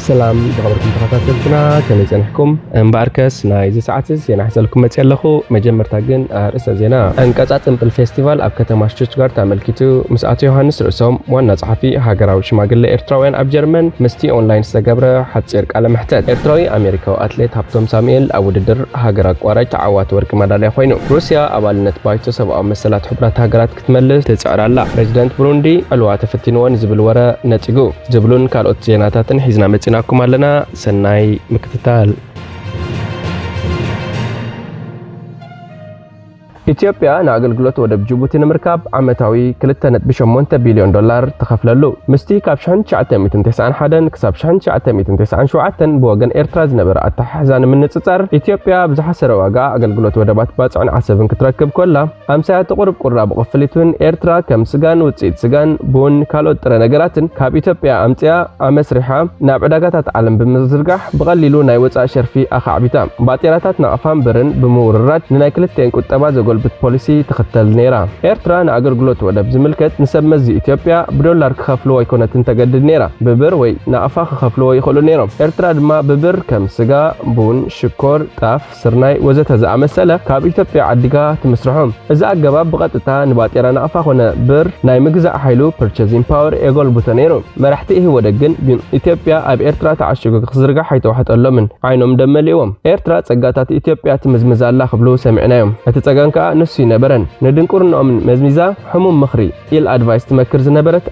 سلام بخبركم تخاطرتنا كم يصنحكم امباركس نايز ساعتس ينحسلكم متيلخو مجمرتا جن رئيس زينا انقصاطن بالفيستيفال اب كتما شتوتغارت تملكتو مساعتو يوحنس رؤسهم وانا صحفي هاغراوي شماغله ኤርትራውያን ኣብ ጀርመን ምስቲ ኦንላይን ዝተገብረ ሓፂር ቃለ መሕተት ኤርትራዊ ኣሜሪካዊ ኣትሌት ሃብቶም ሳሙኤል ኣብ ውድድር ሃገር ኣቋራጭ ተዓዋቲ ወርቂ መዳልያ ኮይኑ ሩስያ ኣባልነት ባይቶ ሰብኣዊ መሰላት ሕብራት ሃገራት ክትመልስ ትፅዕራላ ፕሬዚደንት ብሩንዲ ዕልዋ ተፈቲንዎን ዝብል ወረ ነፂጉ ዝብሉን ካልኦት ዜናታትን ሒዝና መፂናኩም ኣለና ሰናይ ምክትታል ኢትዮጵያ ንኣገልግሎት ወደብ ጅቡቲ ንምርካብ ዓመታዊ 2.8 ቢልዮን ዶላር ተኸፍለሉ ምስቲ ካብ 1991 ክሳብ 1997 ብወገን ኤርትራ ዝነበረ ኣተሓሕዛ ንምንጽጻር ኢትዮጵያ ብዝሓሰረ ዋጋ ኣገልግሎት ወደባት ባጽዕን ዓሰብን ክትረክብ ኮላ 50 ቁርብ ቁራብ ቅፍሊቱን ኤርትራ ከም ስጋን ውጽኢት ስጋን ቡን ካልኦት ጥረ ነገራትን ካብ ኢትዮጵያ ኣምጽያ ኣመስሪሓ ናብ ዕዳጋታት ዓለም ብምዝርጋሕ ብቐሊሉ ናይ ወጻኢ ሸርፊ ኣኻዕቢታ ባጤራታት ናቕፋን ብርን ብምውርራድ ንናይ ክልተን ቁጠባ ዘጎል ፖሊሲ ተኸተል ነይራ ኤርትራ ንኣገልግሎት ወደብ ዝምልከት ንሰመዚ ኢትዮጵያ ብዶላር ክኸፍልዎ ኣይኮነትን ተገድድ ነይራ ብብር ወይ ናቕፋ ክኸፍልዎ ይኽእሉ ነይሮም ኤርትራ ድማ ብብር ከም ስጋ ቡን ሽኮር ጣፍ ስርናይ ወዘተ ዝኣመሰለ ካብ ኢትዮጵያ ዓዲጋ ትምስርሖም እዚ ኣገባብ ብቐጥታ ንባጤራ ናቕፋ ኮነ ብር ናይ ምግዛእ ሓይሉ ፐርቸዚንግ ፓወር የጎልብቶ ነይሩ መራሕቲ ይህወ ደግን ኢትዮጵያ ኣብ ኤርትራ ተዓሽጉ ክዝርጋሕ ኣይተዋሕጠሎምን ዓይኖም ደመሊዎም ኤርትራ ጸጋታት ኢትዮጵያ ትምዝምዛላ ክብሉ ሰሚዕናዮም እቲ ጸጋንካ ንሱ ይነበረን ንድንቁርናኦም መዝሚዛ ሕሙም ምኽሪ ኢል ኣድቫይስ ትመክር ዝነበረት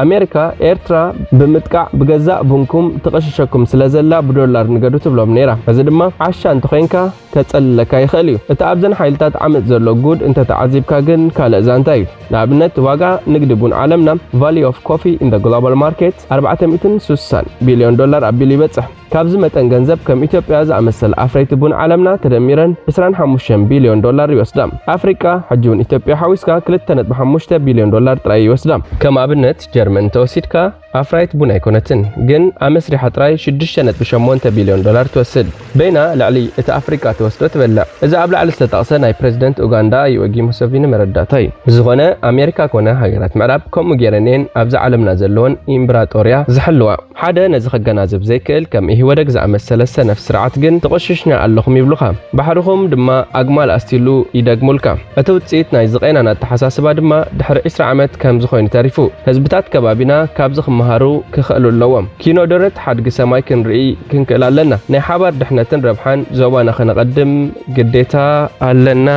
ኣሜሪካ ኤርትራ ብምጥቃዕ ብገዛእ ቡንኩም ትቐሽሸኩም ስለዘላ ብዶላር ንገዱ ትብሎም ነይራ እዚ ድማ ዓሻ እንተኾይንካ ከጸልለካ ይኽእል እዩ እቲ ኣብዘን ሓይልታት ዓመፅ ዘሎ ጉድ እንተተዓዚብካ ግን ካልእ ዛንታ እዩ ንኣብነት ዋጋ ንግዲ ቡን ዓለምና value of coffee in the global market 460 ቢልዮን ዶላር ኣቢሉ ይበጽሕ ካብዚ መጠን ገንዘብ ከም ኢትዮጵያ ዝኣመሰለ ኣፍረይቲ ቡን ዓለምና ተደሚረን 25 ቢልዮን ዶላር ይወስዳ ኣፍሪካ ሕጂውን ኢትዮጵያ ሓዊስካ 2.5 ቢልዮን ዶላር ጥራይ ይወስዳ ከም ኣብነት ጀርመን ተወሲድካ ኣፍራይት ቡን ኣይኮነትን ግን ኣመስሪሓ ጥራይ 6.8 ቢልዮን ዶላር ትወስድ በይና ልዕሊ እቲ ኣፍሪካ ተወስዶ ትበልዕ እዚ ኣብ ላዕሊ ዝተጠቕሰ ናይ ፕሬዚደንት ኡጋንዳ ዩዌሪ ሙሴቪኒ መረዳእታ እዩ ዝኾነ ኣሜሪካ ኮነ ሃገራት ምዕራብ ከምኡ ጌረኔን ኣብዚ ዓለምና ዘለዎን ኢምፕራጦርያ ዝሕልዋ ሓደ ነዚ ከገናዝብ ዘይክእል ከም ይወደግ ዝኣመሰለ ሰነፍ ስርዓት ግን ተቆሽሽና ኣለኹም ይብሉኻ ባሕርኹም ድማ ኣግማል ኣስቲሉ ይደግሙልካ እቲ ውጽኢት ናይ ዝቐናና ተሓሳስባ ድማ ድሕሪ 20 ዓመት ከም ዝኾይኑ ተሪፉ ህዝብታት ከባቢና ካብዚ ክመሃሩ ክኽእሉ ኣለዎም ኪኖ ደረት ሓድጊ ሰማይ ክንርኢ ክንክእል ኣለና ናይ ሓባር ድሕነትን ረብሓን ዞባና ክነቐድም ግዴታ ኣለና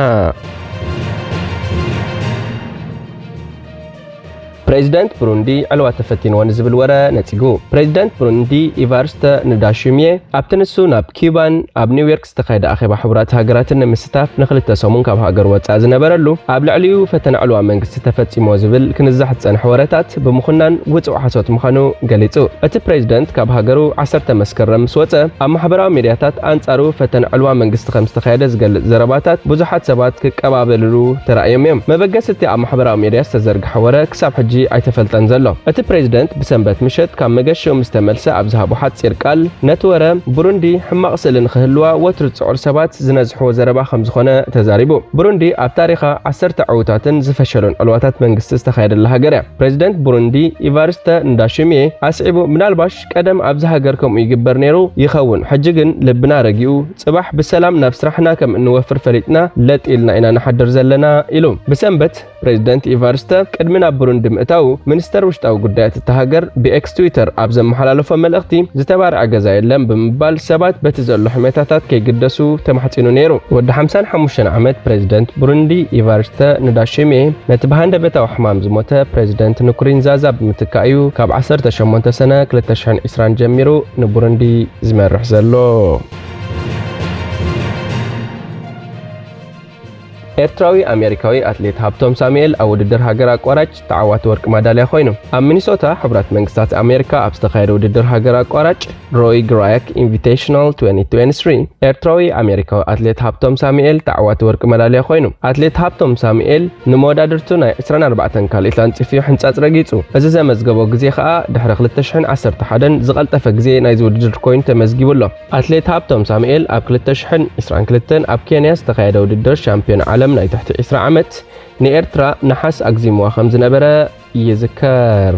ፕሬዚደንት ብሩንዲ ዕልዋ ተፈቲንዎን ዝብል ወረ ነፂጉ ፕሬዚደንት ብሩንዲ ኢቫርስተ ንዳሽሚየ ኣብቲ ንሱ ናብ ኪባን ኣብ ኒውዮርክ ዝተኻየደ ኣኼባ ሕብራት ሃገራትን ንምስታፍ ንኽልተ ሰሙን ካብ ሃገር ወፃእ ዝነበረሉ ኣብ ልዕሊኡ ፈተና ዕልዋ መንግስቲ ተፈጺሞ ዝብል ክንዛሕ ዝጸንሐ ወረታት ብምኹናን ውፅእ ሓሶት ምዃኑ ገሊጹ እቲ ፕሬዚደንት ካብ ሃገሩ 10 መስከረም ምስ ወፀ ኣብ ማሕበራዊ ሚድያታት ኣንጻሩ ፈተና ዕልዋ መንግስቲ ከም ዝተኻየደ ዝገልጽ ዘረባታት ብዙሓት ሰባት ክቀባበልሉ ተራእዮም እዮም መበገስቲ ኣብ ማሕበራዊ ሚድያ ዝተዘርግሐ ወረ ክሳብ ሕጂ ኣይተፈልጠን ዘሎ እቲ ፕሬዚደንት ብሰንበት ምሸት ካብ መገሸው ምስተመልሰ ኣብ ዝሃቦ ሓፂር ቃል ነቲ ወረ ብሩንዲ ሕማቕ ስእሊ ንኽህልዋ ወትሪ ጽዑር ሰባት ዝነዝሕዎ ዘረባ ከም ዝኾነ ተዛሪቡ ብሩንዲ ኣብ ታሪኻ 10 ዕውታትን ዝፈሸሉን ዕልዋታት መንግስቲ ዝተኻየደላ ሃገር እያ ፕሬዚደንት ብሩንዲ ኢቫርስተ ንዳሽሚየ ኣስዒቡ ምናልባሽ ቀደም ኣብዚ ሃገር ከምኡ ይግበር ነይሩ ይኸውን ሕጂ ግን ልብና ረጊኡ ጽባሕ ብሰላም ናብ ስራሕና ከም እንወፍር ፈሊጥና ለጢልና ኢና ንሓድር ዘለና ኢሉ ብሰንበት ፕሬዚደንት ኢቫርስተ ቅድሚ ናብ ብሩንዲ ምእታው ሚኒስተር ውሽጣዊ ጉዳያት እቲ ሃገር ብኤክስ ትዊተር ኣብ ዘመሓላለፎ መልእኽቲ ዝተባርዐ ገዛ የለን ብምባል ሰባት በቲ ዘሎ ሕሜታታት ከይግደሱ ተማሕፂኑ ነይሩ ወዲ 55 ዓመት ፕሬዚደንት ብሩንዲ ኢቫርስተ ንዳሽሚየ ነቲ ብሃንደበታዊ ሕማም ዝሞተ ፕሬዚደንት ንኩሩንዚዛ ብምትካእ እዩ ካብ 18 ሰነ 2020 ጀሚሩ ንቡሩንዲ ዝመርሕ ዘሎ ኤርትራዊ ኣሜሪካዊ ኣትሌት ሃብቶም ሳሙኤል ኣብ ውድድር ሃገር ኣቋራጭ ተዓዋቲ ወርቂ መዳልያ ኮይኑ ኣብ ሚኒሶታ ሕብራት መንግስታት ኣሜሪካ ኣብ ዝተኻየደ ውድድር ሃገር ኣቋራጭ ሮይ ግራያክ ኢንቪቴሽናል 2023 ኤርትራዊ ኣሜሪካዊ ኣትሌት ሃብቶም ሳሙኤል ተዓዋቲ ወርቂ መዳልያ ኮይኑ ኣትሌት ሃብቶም ሳሙኤል ንመወዳድርቱ ናይ 24 ካልኦት ኣንጽፍዩ ሕንጻጽ ረጊጹ እዚ ዘመዝገቦ ግዜ ከዓ ድሕሪ 2011 ዝቐልጠፈ ግዜ ናይ ውድድር ኮይኑ ተመዝጊቡሎ ኣትሌት ሃብቶም ሳሙኤል ኣብ 2022 ኣብ ኬንያ ዝተኻየደ ውድድር ሻምፒዮን ዓለም ናይ تحت 20 ዓመት ንኤርትራ ነሐስ ኣግዚምዋ ከም ዝነበረ ይዝከር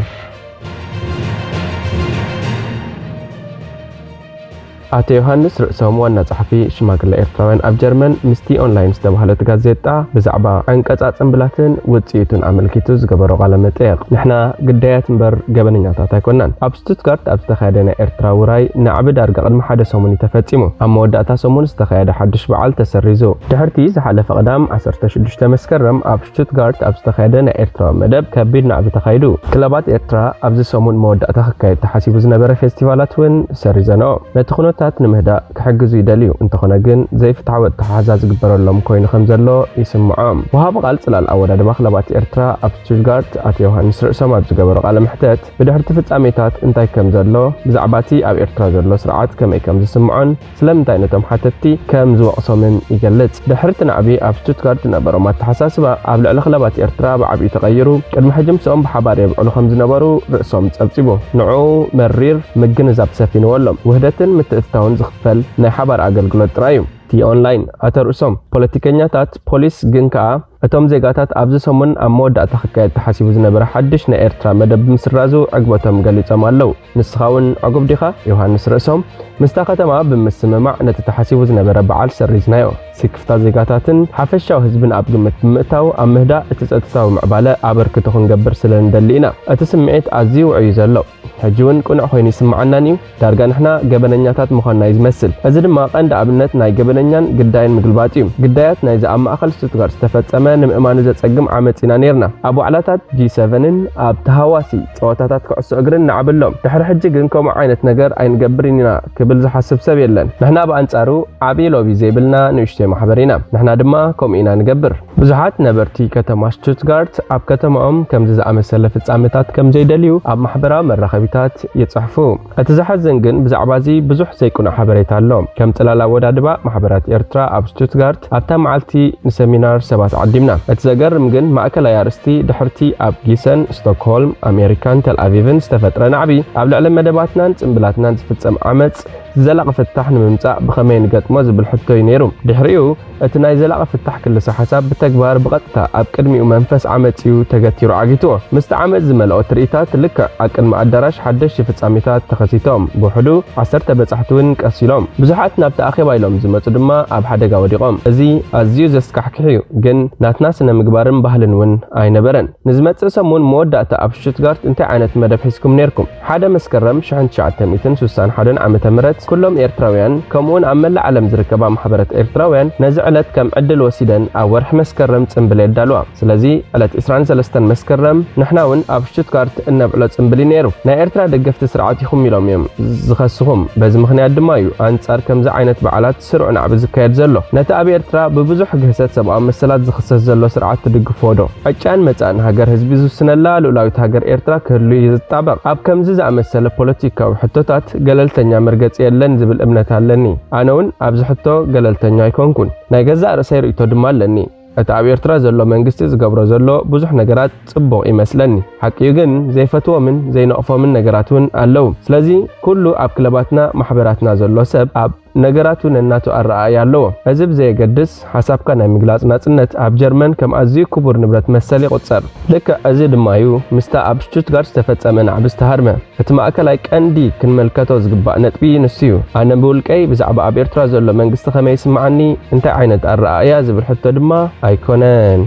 አቶ ዮሐንስ ርእሶም ዋና ጸሐፊ ሽማግለ ኤርትራውያን ኣብ ጀርመን ምስቲ ኦንላይን ዝተባህለት ጋዜጣ ብዛዕባ አንቀጻ ጽምብላትን ውጽኢቱን አመልኪቱ ዝገበሮ ቃለ መጠይቅ ንሕና ግዳያት እምበር ገበነኛታት ኣይኮናን ኣብ ስቱትጋርት ኣብ ዝተኻየደ ናይ ኤርትራ ውራይ ንዓብ ዳርጋ ቅድሚ ሓደ ሰሙን ተፈጺሙ ኣብ መወዳእታ ሰሙን ዝተኻየደ ሓድሽ በዓል ተሰሪዙ ድሕርቲ ዝሓለፈ ቀዳም 16 መስከረም ኣብ ስቱትጋርት ኣብ ዝተኻየደ ናይ ኤርትራ መደብ ከቢድ ናዕቢ ተኻይዱ ክለባት ኤርትራ ኣብዚ ሰሙን መወዳእታ ክካየድ ተሓሲቡ ዝነበረ ፌስቲቫላት ውን ሰሪዘነኦ ነቲ ኩነታት ንምህዳእ ክሕግዙ ይደልዩ እንተኾነ ግን ዘይፍትሓዊ ኣተሓሕዛ ዝግበረሎም ኮይኑ ከም ዘሎ ይስምዖም ወሃቢ ቃል ጽላል ኣወዳድባ ክለባት ኤርትራ ኣብ ስቱትጋርት ኣቶ ዮሐንስ ርእሶም ኣብ ዝገበሮ ቃለ ምሕተት ብድሕርቲ ፍጻሜታት እንታይ ከም ዘሎ ብዛዕባቲ ኣብ ኤርትራ ዘሎ ስርዓት ከመይ ከም ዝስምዖን ስለምንታይ ነቶም ሓተቲ ከም ዝወቕሶምን ይገልጽ ድሕርቲ ናዕቢ ኣብ ስቱትጋርት ነበሮም ኣተሓሳስባ ኣብ ልዕሊ ክለባት ኤርትራ ብዓብዪ ተቐይሩ ቅድሚ ሕጂ ምስኦም ብሓባር የብዕሉ ከም ዝነበሩ ርእሶም ጸብጺቡ ንዑ መሪር ምግንዛብ ሰፊንዎሎም ውህደትን ምትእትታውን ዝኽፈል ናይ ሓባር ኣገልግሎት ጥራይ እዩ ቲ ኦንላይን ኣተርእሶም ፖለቲከኛታት ፖሊስ ግን ከዓ እቶም ዜጋታት ኣብዚ ሰሙን ኣብ መወዳእታ ክካየድ ተሓሲቡ ዝነበረ ሓድሽ ናይ ኤርትራ መደብ ምስራዙ ዕግበቶም ገሊጾም ኣለው ንስኻውን ዕጉብ ዲኻ ዮሐንስ ርእሶም ምስታ ከተማ ብምስምማዕ ነቲ ተሓሲቡ ዝነበረ በዓል ሰሪዝናዮ ስክፍታ ዜጋታትን ሓፈሻዊ ህዝብን ኣብ ግምት ብምእታው ኣብ ምህዳእ እቲ ጸጥታዊ ምዕባለ ኣበርክቶ ክንገብር ስለንደሊ ኢና እቲ ስምዒት ኣዝዩ ውዕዩ ዘሎ ሕጂ እውን ቁኑዕ ኮይኑ ይስምዓናን እዩ ዳርጋ ንሕና ገበነኛታት ምዃንና ይዝመስል እዚ ድማ ቀንዲ ኣብነት ናይ ገበነኛን ግዳይን ምግልባጥ እዩ ግዳያት ናይዚ ኣብ ማእኸል ስቱትጋርት ዝተፈጸመ ንምእማኑ ዘጸግም ዓመፅ ኢና ነርና ኣብ ዋዕላታት G7ን ኣብ ተሃዋሲ ጸወታታት ኩዕሶ እግርን ንዓብሎም ድሕሪ ሕጂ ግን ከምኡ ዓይነት ነገር ኣይንገብርን ኢና ክብል ዝሓስብ ሰብ የለን ንሕና ብኣንጻሩ ዓብዪ ሎቢ ዘይብልና ንእሽተይ ማሕበር ኢና ንሕና ድማ ከምኡ ኢና ንገብር ብዙሓት ነበርቲ ከተማ ስቱትጋርት ኣብ ከተማኦም ከምዚ ዝኣመሰለ ፍጻሜታት ከም ዘይደልዩ ኣብ ማሕበራዊ መራኸቢታት ይጽሕፉ እቲ ዝሓዘን ግን ብዛዕባ እዚ ብዙሕ ዘይቁኖ ሓበሬታ ኣሎ ከም ጽላል ኣወዳድባ ማሕበራት ኤርትራ ኣብ ስቱትጋርት ኣብታ መዓልቲ ንሰሚናር ሰባት ዓዲምና እቲ ዘገርም ግን ማእከላይ ኣርስቲ ድሕርቲ ኣብ ጊሰን ስቶክሆልም ኣሜሪካን ተልኣቪቭን ዝተፈጥረ ናዕቢ ኣብ ልዕሊ መደባትናን ጽምብላትናን ዝፍጸም ዓመፅ ዘላቒ ፍታሕ ንምምጻእ ብኸመይ ንገጥሞ ዝብል ሕቶ እዩ ነይሩ ድሕሪኡ እቲ ናይ ዘላቒ ፍታሕ ክልሰ ሓሳብ ብተግባር ብቐጥታ ኣብ ቅድሚኡ መንፈስ ዓመፅዩ ተገቲሩ ዓጊትዎ ምስቲ ዓመፅ ዝመልኦ ትርኢታት ልክዕ ኣብ ቅድሚ ኣዳራሽ ሓደሽቲ ፍጻሜታት ተኸሲቶም ብውሕዱ 10 በጻሕቲ ውን ቀሲሎም ብዙሓት ናብቲ ኣኼባ ኢሎም ዝመፁ ድማ ኣብ ሓደጋ ወዲቖም እዚ ኣዝዩ ዘስካሕክሕ እዩ ግን ናትና ስነ ምግባርን ባህልን ውን ኣይነበረን ንዝመጽእ ሰሙን መወዳእታ ኣብ ስቱትጋርት እንታይ ዓይነት መደብ ሒዝኩም ነርኩም ሓደ መስከረም 1961 ዓመተ ምህረት ኩሎም ኤርትራውያን ከምኡውን ኣብ መላእ ዓለም ዝርከባ ማሕበራት ኤርትራውያን ነዚ ዕለት ከም ዕድል ወሲደን ኣብ ወርሒ መስከረም ጽምብል የዳልዋ ስለዚ ዕለት 23 መስከረም ንሕና ውን ኣብ ስቱትጋርት እነብዕሎ ጽምብል ነይሩ ናይ ኤርትራ ደገፍቲ ስርዓት ይኹም ኢሎም እዮም ዝኸስኹም በዚ ምኽንያት ድማ እዩ አንጻር ከምዚ ዓይነት በዓላት ስሩዕ ናዕቢ ዝካየድ ዘሎ ነቲ ኣብ ኤርትራ ብብዙሕ ግህሰት ሰብኣዊ መሰላት ዝኽሰስ ዘሎ ስርዓት ትድግፍዎ ዶ ዕጫን መጻን ሃገር ህዝቢ ዝውስነላ ልኡላዊት ሃገር ኤርትራ ክህሉ ይዝጣበቕ ኣብ ከምዚ ዝኣመሰለ ፖለቲካዊ ሕቶታት ገለልተኛ መርገፂ የለን ዝብል እምነት ኣለኒ ኣነ ውን ኣብዚ ሕቶ ገለልተኛ ኣይኮንኩን ናይ ገዛእ ርእሰይ ርእቶ ድማ ኣለኒ እቲ ኣብ ኤርትራ ዘሎ መንግስቲ ዝገብሮ ዘሎ ብዙሕ ነገራት ጽቡቕ ይመስለኒ ሓቂኡ ግን ዘይፈትዎምን ዘይነቕፎምን ነገራት ውን ኣለዉ ስለዚ ኩሉ ኣብ ክለባትና ማሕበራትና ዘሎ ሰብ ኣብ ነገራቱ ነናቱ ኣረኣእያ ኣለዎ እዚ ብዘየገድስ ሓሳብካ ናይ ምግላጽ ናጽነት ኣብ ጀርመን ከም ኣዝዩ ክቡር ንብረት መሰል ይቁጸር ልክዕ እዚ ድማ እዩ ምስታ ኣብ ስቱትጋርት ዝተፈጸመ ናዕቢ ዝተሃርመ እቲ ማእከላይ ቀንዲ ክንመልከቶ ዝግባእ ነጥቢ ንሱ እዩ ኣነ ብውልቀይ ብዛዕባ ኣብ ኤርትራ ዘሎ መንግስቲ ከመይ ይስምዓኒ እንታይ ዓይነት ኣረኣእያ ዝብል ሕቶ ድማ ኣይኮነን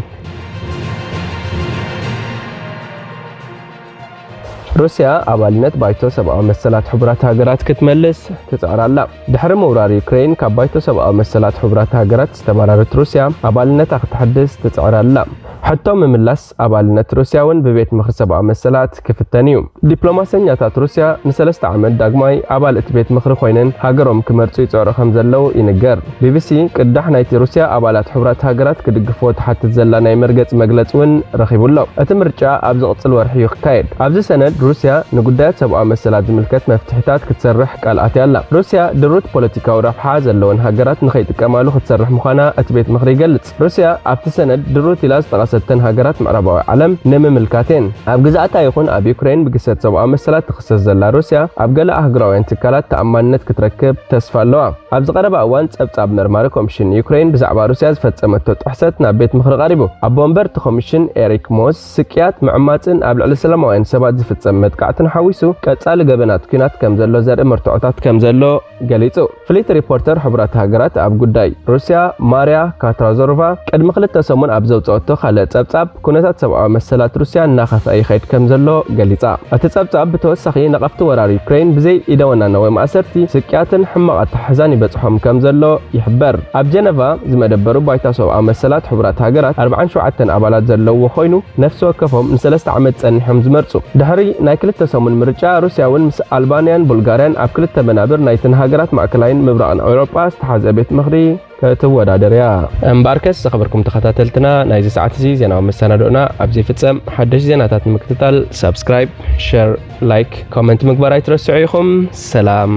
روسيا أبالنت بايتو سبعة مسلات حبرات هاجرات كتملس تتعرلا دحر مورار يوكرين كبايتو سبعة مسلات حبرات هاجرات استمرارت روسيا أبالنت تحدث تتعرلا حتى مملس أبالنت روسيا ون ببيت مخ سبعة مسلات كفتانيو دبلوماسيات روسيا نسلست عمل داغماي أبالت بيت مخر خوينن هاجرهم كمرتو يتعرف خمزلو ينجر BBC قدح نايت روسيا أبالات حبرات هاجرات كدقفوت حتى تزلا ناي مرقص مغلص ون رخيبولو اتمرجا أبز قصل ورحي يخكايد أبز سند روسيا نقدات سبعة مسلات زملكت مفتحتات كتسرح قالات يلا روسيا دروت بوليتيكا ورفحة زلون هاجرات نخيت كمالو كتسرح مخانا اتبيت مخري قلت روسيا أبت سند دروت إلاز تغاستن هاجرات معربة عالم نم ملكاتين أب جزءتا يكون أب يوكرين بقصة سبعة مسلات تخصص زلا روسيا أب جلا أهجراوين تكالات تأمانت كتركب تسفلوا أب زغرب أوانت أب مرمار كومشن يوكرين بزعبا روسيا فتسمت تحسدنا بيت مخر غريبو أب بومبر تخمشن إريك موس سكيات معماتن أب السلام وين سبعة زفت ዝፍጸም መጥቃዕትን ሓዊሱ ቀጻሊ ገበናት ኩናት ከም ዘሎ ዘርኢ መርትዖታት ከም ዘሎ ገሊጹ። ፍሊት ሪፖርተር ሕብራት ሃገራት ኣብ ጉዳይ ሩስያ ማርያ ካትራዞሮቫ ቅድሚ 2 ሰሙን ኣብ ዘውጽኦቶ ካልእ ጸብጻብ ኩነታት ሰብኣዊ መሰላት ሩስያ እናኸፍአ ይኸይድ ከም ዘሎ ገሊጻ። እቲ ጸብጻብ ብተወሳኺ ነቐፍቲ ወራሪ ዩክሬን ብዘይ ኢደወናና ወይ ማእሰርቲ ስቅያትን ሕማቕ ኣተሓሕዛን ይበጽሖም ከም ዘሎ ይሕበር። ኣብ ጀነቫ ዝመደበሩ ባይታ ሰብኣዊ መሰላት ሕብራት ሃገራት 47 ኣባላት ዘለዎ ኮይኑ ነፍሲ ወከፎም ን3 ዓመት ጸኒሖም ዝመርጹ። ድሕሪ ናይ 2 ሰሙን ምርጫ ሩስያ እውን ምስ ኣልባንያን ቡልጋርያን ኣብ 2 መናብር ናይተን ሃገራት ማእከላይን ምብራቕን ኤውሮጳ ዝተሓዘ ቤት ምኽሪ ከተወዳደርያ። እምባርከስ ዝኸበርኩም ተኸታተልትና ናይዚ ሰዓት እዚ ዜናዊ መሰናዶና ኣብዚ ፍጸም። ሓደሽ ዜናታት ንምክትታል ሰብስክራይብ፣ ሼር፣ ላይክ፣ ኮሜንት ምግባር ኣይትረስዑ ኢኹም። ሰላም